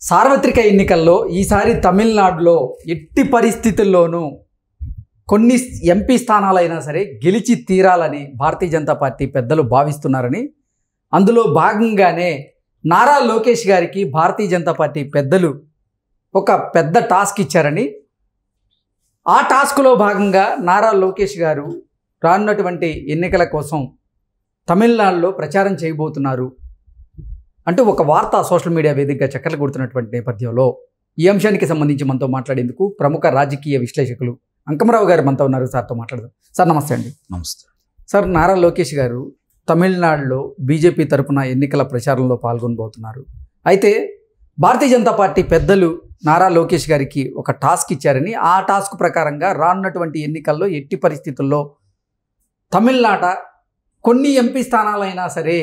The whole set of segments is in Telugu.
సార్వత్రిక ఎన్నికల్లో ఈసారి తమిళనాడులో ఎట్టి పరిస్థితుల్లోనూ కొన్ని ఎంపీ స్థానాలైనా సరే గెలిచి తీరాలని భారతీయ జనతా పార్టీ పెద్దలు భావిస్తున్నారని, అందులో భాగంగానే నారా లోకేష్ గారికి భారతీయ జనతా పార్టీ పెద్దలు ఒక పెద్ద టాస్క్ ఇచ్చారని, ఆ టాస్క్లో భాగంగా నారా లోకేష్ గారు రానున్నటువంటి ఎన్నికల కోసం తమిళనాడులో ప్రచారం చేయబోతున్నారు అంటూ ఒక వార్త సోషల్ మీడియా వేదికగా చక్కర్లు కొడుతున్నటువంటి నేపథ్యంలో ఈ అంశానికి సంబంధించి మనతో మాట్లాడేందుకు ప్రముఖ రాజకీయ విశ్లేషకులు అంకమరావు గారు మనతో ఉన్నారు. సార్తో మాట్లాడదాం. సార్ నమస్తే అండి. నమస్తే సార్, నారా లోకేష్ గారు తమిళనాడులో బీజేపీ తరపున ఎన్నికల ప్రచారంలో పాల్గొనబోతున్నారు. అయితే భారతీయ జనతా పార్టీ పెద్దలు నారా లోకేష్ గారికి ఒక టాస్క్ ఇచ్చారని, ఆ టాస్క్ ప్రకారంగా రానున్నటువంటి ఎన్నికల్లో ఎట్టి పరిస్థితుల్లో తమిళనాట కొన్ని ఎంపీ స్థానాలైనా సరే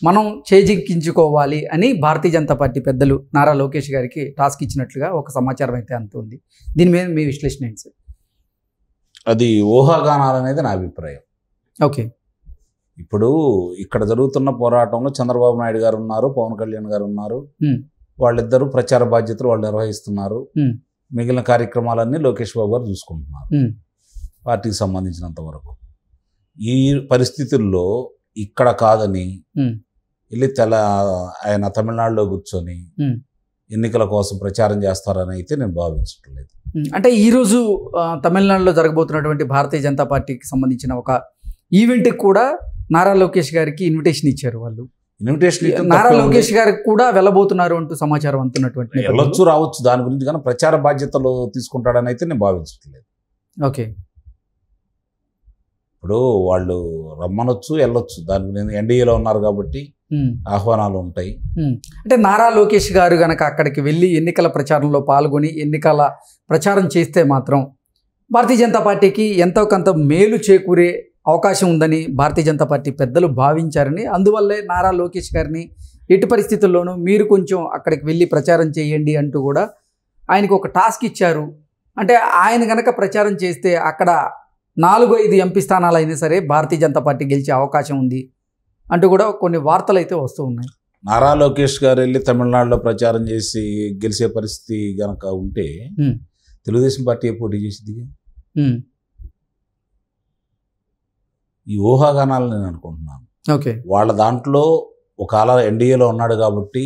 మనం చేజిక్కించుకోవాలి అని భారతీయ జనతా పార్టీ పెద్దలు నారా లోకేష్ గారికి టాస్క్ ఇచ్చినట్లుగా ఒక సమాచారం అయితే అందుతుంది. దీని మీద మీ విశ్లేషణ ఏంటి సార్? అది ఊహాగానాలు అనేది నా అభిప్రాయం. ఓకే, ఇప్పుడు ఇక్కడ జరుగుతున్న పోరాటంలో చంద్రబాబు నాయుడు గారు ఉన్నారు, పవన్ కళ్యాణ్ గారు ఉన్నారు. వాళ్ళిద్దరూ ప్రచార బాధ్యతలు వాళ్ళు నిర్వహిస్తున్నారు. మిగిలిన కార్యక్రమాలన్నీ లోకేష్ బాబు గారు చూసుకుంటున్నారు పార్టీకి సంబంధించినంత వరకు. ఈ పరిస్థితుల్లో ఇక్కడ కాదని వెళ్ళి ఆయన తమిళనాడులో కూర్చొని ఎన్నికల కోసం ప్రచారం చేస్తారని అయితే నేను భావించట్లేదు. అంటే ఈరోజు తమిళనాడులో జరగబోతున్నటువంటి భారతీయ జనతా పార్టీకి సంబంధించిన ఒక ఈవెంట్కి కూడా నారా లోకేష్ గారికి ఇన్విటేషన్ ఇచ్చారు. వాళ్ళు ఇన్విటేషన్ నారా లోకేష్ గారికి కూడా వెళ్ళబోతున్నారు అంటూ సమాచారం అందుతున్నటువంటి వెళ్ళొచ్చు రావచ్చు, దాని గురించి కానీ ప్రచార బాధ్యతలు తీసుకుంటాడని అయితే నేను భావించట్లేదు. ఓకే, ఇప్పుడు వాళ్ళు రమ్మనొచ్చు వెళ్ళొచ్చు, దాని గురించి ఎన్డీఏలో ఉన్నారు కాబట్టి ఆహ్వానాలు ఉంటాయి. అంటే నారా లోకేష్ గారు గనక అక్కడికి వెళ్ళి ఎన్నికల ప్రచారంలో పాల్గొని ఎన్నికల ప్రచారం చేస్తే మాత్రం భారతీయ జనతా పార్టీకి ఎంతో కొంత మేలు చేకూరే అవకాశం ఉందని భారతీయ జనతా పార్టీ పెద్దలు భావించారని, అందువల్లే నారా లోకేష్ గారిని ఎట్టి పరిస్థితుల్లోనూ మీరు కొంచెం అక్కడికి వెళ్ళి ప్రచారం చేయండి అంటూ కూడా ఆయనకు ఒక టాస్క్ ఇచ్చారు. అంటే ఆయన గనక ప్రచారం చేస్తే అక్కడ 4-5 ఎంపీ స్థానాలు అయినా సరే భారతీయ జనతా పార్టీ గెలిచే అవకాశం ఉంది అంటూ కూడా కొన్ని వార్తలు అయితే వస్తూ ఉన్నాయి. నారా లోకేష్ గారు వెళ్ళి తమిళనాడులో ప్రచారం చేసి గెలిచే పరిస్థితి గనక ఉంటే తెలుగుదేశం పార్టీ పోటీ చేసింది. ఈ ఊహాగానాలు నేను అనుకుంటున్నాను. ఓకే, వాళ్ళ దాంట్లో ఒక అలా ఎన్డీఏలో ఉన్నాడు కాబట్టి,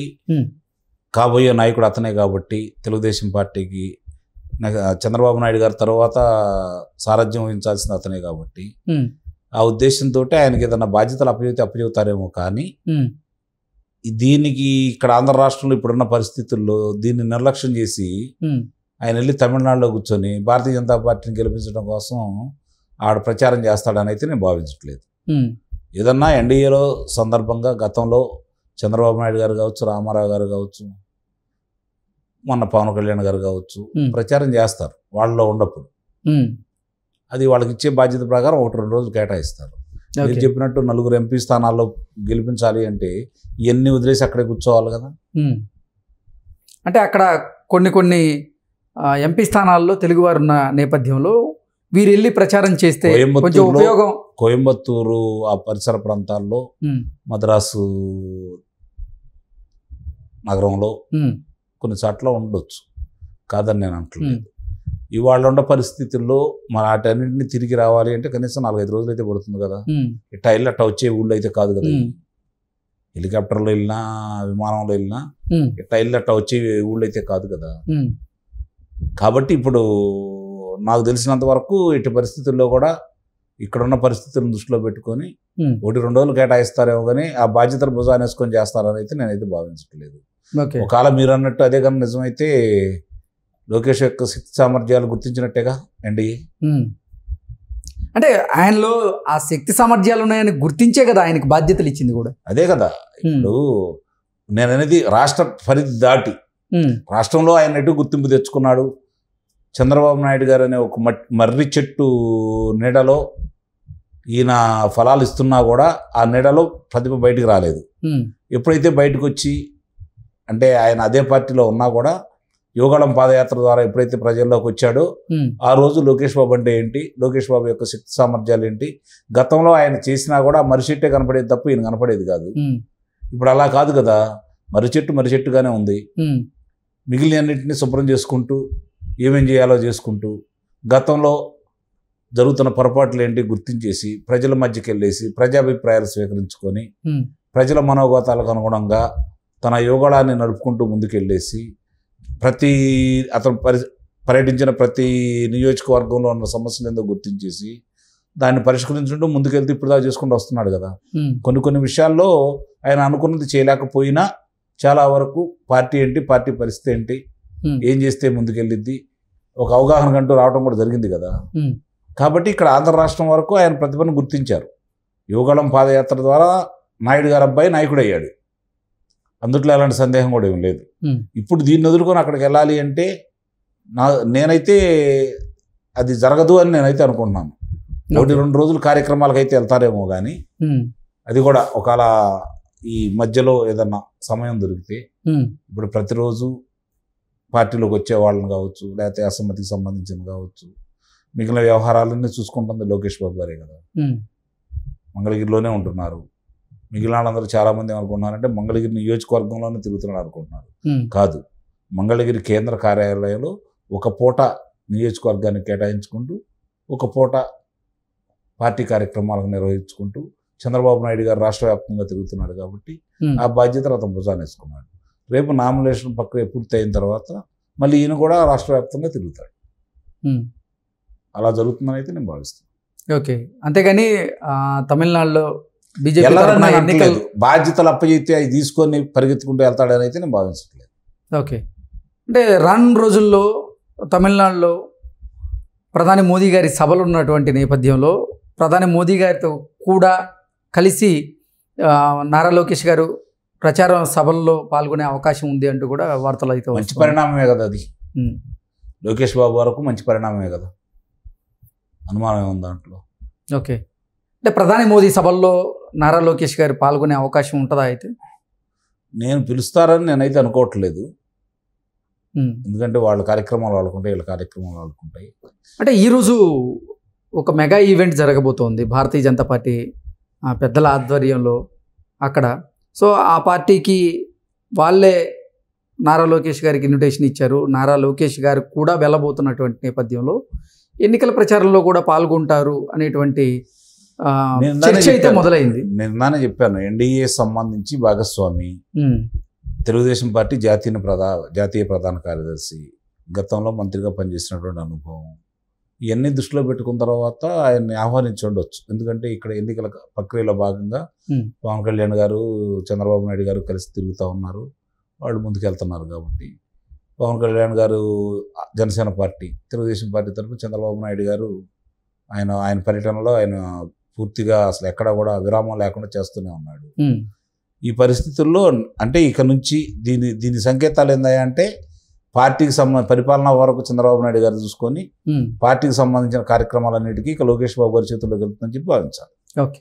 కాబోయే నాయకుడు అతనే కాబట్టి, తెలుగుదేశం పార్టీకి చంద్రబాబు నాయుడు గారి తర్వాత సారథ్యం వహించాల్సింది అతనే కాబట్టి, ఆ ఉద్దేశంతో ఆయనకి ఏదైనా బాధ్యతలు అప్పచెబుతారేమో. కానీ దీనికి ఇక్కడ ఆంధ్ర రాష్ట్రంలో ఇప్పుడున్న పరిస్థితుల్లో దీన్ని నిర్లక్ష్యం చేసి ఆయన వెళ్ళి తమిళనాడులో కూర్చొని భారతీయ జనతా పార్టీని గెలిపించడం కోసం ఆడ ప్రచారం చేస్తాడని అయితే నేను భావించట్లేదు. ఏదన్నా ఎన్డీఏలో సందర్భంగా గతంలో చంద్రబాబు నాయుడు గారు కావచ్చు, రామారావు గారు కావచ్చు, మొన్న పవన్ కళ్యాణ్ గారు కావచ్చు ప్రచారం చేస్తారు వాళ్ళలో ఉన్నప్పుడు. అది వాళ్ళకి ఇచ్చే బాధ్యత ప్రకారం 1-2 రోజులు కేటాయిస్తారు. మీరు చెప్పినట్టు 4 ఎంపీ స్థానాల్లో గెలిపించాలి అంటే ఇవన్నీ వదిలేసి అక్కడే కూర్చోవాలి కదా. అంటే అక్కడ కొన్ని ఎంపీ స్థానాల్లో తెలుగువారు ఉన్న నేపథ్యంలో వీరు వెళ్ళి ప్రచారం చేస్తే కొంచెం ఉపయోగం. కోయంబత్తూరు ఆ పరిసర ప్రాంతాల్లో, మద్రాసు నగరంలో కొన్ని చోట్ల ఉండొచ్చు, కాదని నేను అంటలేదు. ఇవాళ ఉన్న పరిస్థితుల్లో మన వాటన్నింటినీ తిరిగి రావాలి అంటే కనీసం 4-5 రోజులు అయితే పడుతుంది కదా. ఇట్లా వెళ్ళి అట్లా వచ్చే ఊళ్ళో అయితే కాదు కదా. హెలికాప్టర్లో వెళ్ళినా, విమానంలో వెళ్ళినా ఇట్లా వెళ్ళి అట్లా వచ్చే ఊళ్ళో అయితే కాదు కదా. కాబట్టి ఇప్పుడు నాకు తెలిసినంత వరకు ఇటు పరిస్థితుల్లో కూడా ఇక్కడున్న పరిస్థితులను దృష్టిలో పెట్టుకొని 1-2 రోజులు కేటాయిస్తారేమో కానీ ఆ బాధ్యతలు భుజాన్ని వేసుకొని చేస్తారని అయితే నేనైతే భావించట్లేదు. ఒకవేళ మీరు అన్నట్టు అదే కానీ నిజమైతే లోకేష్ యొక్క శక్తి సామర్థ్యాలు గుర్తించినట్టేగా ఎన్డీఏ. అంటే ఆయనలో ఆ శక్తి సామర్థ్యాలు ఉన్నాయని గుర్తించే కదా ఆయనకు బాధ్యతలు ఇచ్చింది కూడా. అదే కదా. ఇప్పుడు నేను అనేది రాష్ట్ర పరిధి దాటి రాష్ట్రంలో ఆయన ఎటు గుర్తింపు తెచ్చుకున్నాడు. చంద్రబాబు నాయుడు గారు అనే ఒక మర్రి చెట్టు నీడలో ఈయన ఫలాలు ఇస్తున్నా కూడా ఆ నీడలో ప్రతిభ బయటికి రాలేదు. ఎప్పుడైతే బయటకు వచ్చి అంటే ఆయన అదే పార్టీలో ఉన్నా కూడా యువగళం పాదయాత్ర ద్వారా ఎప్పుడైతే ప్రజల్లోకి వచ్చాడో ఆ రోజు లోకేష్ బాబు అంటే ఏంటి, లోకేష్ బాబు యొక్క శక్తి సామర్థ్యాలు ఏంటి, గతంలో ఆయన చేసినా కూడా మరిచెట్టే కనపడేది తప్ప ఈయన కనపడేది కాదు. ఇప్పుడు అలా కాదు కదా, మర్రి చెట్టుగానే ఉంది. మిగిలినన్నింటినీ శుభ్రం చేసుకుంటూ ఏమేం చేయాలో చేసుకుంటూ గతంలో జరుగుతున్న పొరపాట్లు ఏంటి గుర్తించేసి ప్రజల మధ్యకి వెళ్ళేసి ప్రజాభిప్రాయాలు స్వీకరించుకొని ప్రజల మనోగతాలకు అనుగుణంగా తన యోగాళాన్ని నడుపుకుంటూ ముందుకెళ్ళేసి అతను పర్యటించిన ప్రతి నియోజకవర్గంలో ఉన్న సమస్యలు ఏందో గుర్తించేసి దాన్ని పరిష్కరించుకుంటూ ముందుకెళ్తే ఇప్పుడు దాకా చేసుకుంటూ వస్తున్నాడు కదా. కొన్ని విషయాల్లో ఆయన అనుకున్నది చేయలేకపోయినా చాలా వరకు పార్టీ ఏంటి, పార్టీ పరిస్థితి ఏంటి, ఏం చేస్తే ముందుకెళ్ళిద్ది ఒక అవగాహన కంటూ రావడం కూడా జరిగింది కదా. కాబట్టి ఇక్కడ ఆంధ్ర రాష్ట్రం వరకు ఆయన ప్రతిభను గుర్తించారు. యువగళం పాదయాత్ర ద్వారా నాయుడు గారు అబ్బాయి నాయకుడయ్యాడు, అందుట్లో ఎలాంటి సందేహం కూడా ఏం లేదు. ఇప్పుడు దీన్ని వదులుకొని అక్కడికి వెళ్ళాలి అంటే నేనైతే అది జరగదు అని నేనైతే అనుకుంటున్నాను. 1-2 రోజులు కార్యక్రమాలకు అయితే వెళ్తారేమో కానీ అది కూడా ఒకవేళ ఈ మధ్యలో ఏదన్నా సమయం దొరికితే ఇప్పుడు ప్రతిరోజు పార్టీలోకి వచ్చే వాళ్ళని కావచ్చు, లేకపోతే అసమ్మతికి సంబంధించిన కావచ్చు, మిగిలిన వ్యవహారాలన్నీ చూసుకుంటుంది లోకేష్ బాబు గారే కదా. మంగళగిరిలోనే ఉంటున్నారు. మిగిలిన వాళ్ళందరూ చాలామంది ఏమనుకుంటున్నారంటే మంగళగిరి నియోజకవర్గంలోనే తిరుగుతున్నారు అనుకుంటున్నారు. కాదు, మంగళగిరి కేంద్ర కార్యాలయంలో ఒక పూట నియోజకవర్గాన్ని కేటాయించుకుంటూ ఒక పూట పార్టీ కార్యక్రమాలను నిర్వహించుకుంటూ చంద్రబాబు నాయుడు గారు రాష్ట్ర వ్యాప్తంగా తిరుగుతున్నాడు కాబట్టి ఆ బాధ్యతను అతను భుజాన్ని వేసుకున్నాడు. రేపు నామినేషన్ ప్రక్రియ పూర్తి అయిన తర్వాత మళ్ళీ ఈయన కూడా రాష్ట్ర వ్యాప్తంగా తిరుగుతాడు. అలా జరుగుతుందని అయితే నేను భావిస్తాను. ఓకే, అంతేగాని తమిళనాడులో బీజేపీ ఎన్నికలు బాధ్యతలు అప్పచెప్తే అవి తీసుకొని పరిగెత్తుకుంటూ వెళ్తాడని అయితే నేను భావించట్లేదు. ఓకే, అంటే రానున్న రోజుల్లో తమిళనాడులో ప్రధాని మోదీ గారి సభలు ఉన్నటువంటి నేపథ్యంలో ప్రధాని మోదీ గారితో కూడా కలిసి నారా లోకేష్ గారు ప్రచార సభల్లో పాల్గొనే అవకాశం ఉంది అంటూ కూడా వార్తలు అయితే మంచి పరిణామమే కదా అది. లోకేష్ బాబు వరకు మంచి పరిణామమే కదా, అనుమానం ఉంది దాంట్లో. ఓకే, అంటే ప్రధాని మోదీ సభల్లో నారా లోకేష్ గారు పాల్గొనే అవకాశం ఉంటుందా? అయితే నేను పిలుస్తారని నేనైతే అనుకోవట్లేదు. ఎందుకంటే వాళ్ళ కార్యక్రమాలు వాళ్ళకుంటాయి, వీళ్ళ కార్యక్రమాలు వాళ్ళకుంటాయి. అంటే ఈరోజు ఒక మెగా ఈవెంట్ జరగబోతోంది భారతీయ జనతా పార్టీ పెద్దల ఆధ్వర్యంలో అక్కడ. సో ఆ పార్టీకి వాళ్ళే నారా లోకేష్ గారికి ఇన్విటేషన్ ఇచ్చారు. నారా లోకేష్ గారు కూడా వెళ్ళబోతున్నటువంటి నేపథ్యంలో ఎన్నికల ప్రచారంలో కూడా పాల్గొంటారు అనేటువంటి చర్చ అయితే మొదలైంది. నిన్ననే చెప్పాను, ఎన్డీఏ సంబంధించి భాగస్వామి తెలుగుదేశం పార్టీ జాతీయ ప్రధాన కార్యదర్శి, గతంలో మంత్రిగా పనిచేసినటువంటి అనుభవం, ఇవన్నీ దృష్టిలో పెట్టుకున్న తర్వాత ఆయన్ని ఆహ్వానించి ఉండొచ్చు. ఎందుకంటే ఇక్కడ ఎన్నికల ప్రక్రియలో భాగంగా పవన్ కళ్యాణ్ గారు, చంద్రబాబు నాయుడు గారు కలిసి తిరుగుతూ ఉన్నారు, వాళ్ళు ముందుకెళ్తున్నారు. కాబట్టి పవన్ కళ్యాణ్ గారు జనసేన పార్టీ, తెలుగుదేశం పార్టీ తరఫున చంద్రబాబు నాయుడు గారు ఆయన పర్యటనలో ఆయన పూర్తిగా అసలు ఎక్కడ కూడా విరామం లేకుండా చేస్తూనే ఉన్నాడు. ఈ పరిస్థితుల్లో అంటే ఇక నుంచి దీని సంకేతాలు ఏందయ్యా అంటే పార్టీకి పరిపాలన వరకు చంద్రబాబు నాయుడు గారు చూసుకొని పార్టీకి సంబంధించిన కార్యక్రమాలన్నిటికీ ఇక లోకేష్ బాబు గారి చేతుల్లోకి వెళ్తుందని చెప్పి భావించాలి. ఓకే.